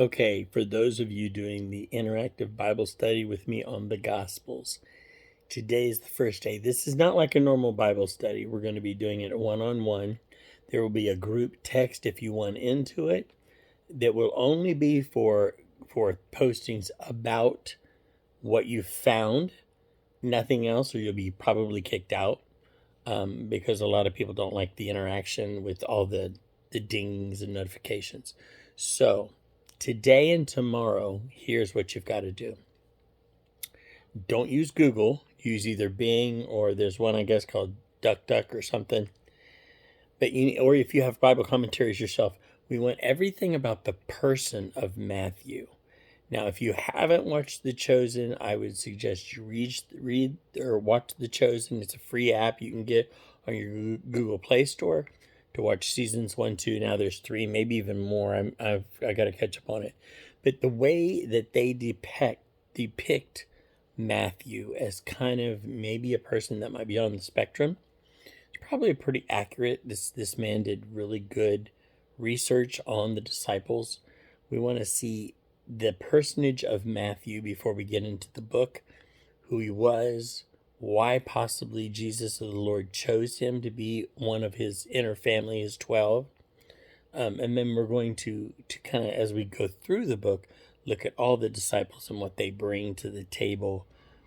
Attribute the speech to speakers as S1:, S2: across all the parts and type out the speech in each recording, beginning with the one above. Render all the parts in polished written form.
S1: Okay, for those of you doing the interactive Bible study with me on the Gospels, today is the first day. This is not like a normal Bible study. We're going to be doing it one-on-one. There will be a group text if you want into it that will only be for postings about what you found, nothing else, or you'll be probably kicked out because a lot of people don't like the interaction with all the dings and notifications. So today and tomorrow, here's what you've got to do. Don't use Google. Use either Bing or there's one, I guess, called DuckDuck or something. But or if you have Bible commentaries yourself, we want everything about the person of Matthew. Now, if you haven't watched The Chosen, I would suggest you read or watch The Chosen. It's a free app you can get on your Google Play Store to watch seasons 1, 2. Now there's 3, maybe even more. I got to catch up on it. But the way that they depict Matthew as kind of maybe a person that might be on the spectrum, it's probably pretty accurate. This man did really good research on the disciples. We want to see the personage of Matthew before we get into the book, who he was, why possibly Jesus or the Lord chose him to be one of his inner family, his 12. And then we're going to kind of, as we go through the book, look at all the disciples and what they bring to the table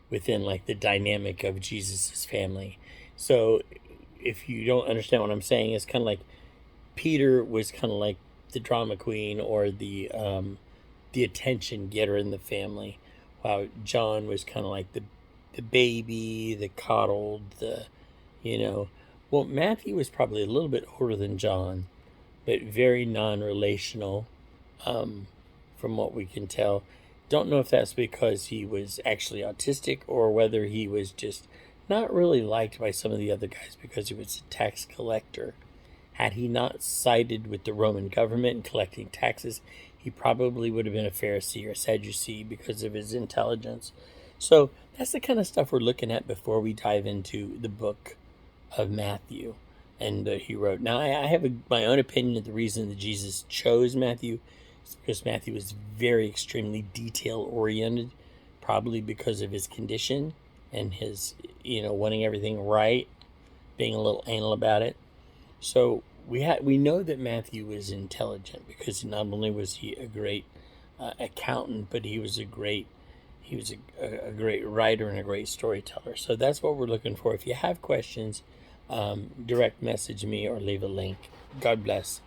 S1: within like the dynamic of Jesus's family. So if you don't understand what I'm saying, it's kind of like Peter was kind of like the drama queen or the attention getter in the family, while John was kind of like the baby, the coddled, well, Matthew was probably a little bit older than John, but very non-relational, from what we can tell. Don't know if that's because he was actually autistic or whether he was just not really liked by some of the other guys because he was a tax collector. Had he not sided with the Roman government in collecting taxes, he probably would have been a Pharisee or Sadducee because of his intelligence. So that's the kind of stuff we're looking at before we dive into the book of Matthew and that he wrote. Now, I have my own opinion of the reason that Jesus chose Matthew is because Matthew was very extremely detail-oriented, probably because of his condition and his, wanting everything right, being a little anal about it. So we know that Matthew was intelligent because not only was he a great accountant, but he was a great writer and a great storyteller. So that's what we're looking for. If you have questions, direct message me or leave a link. God bless.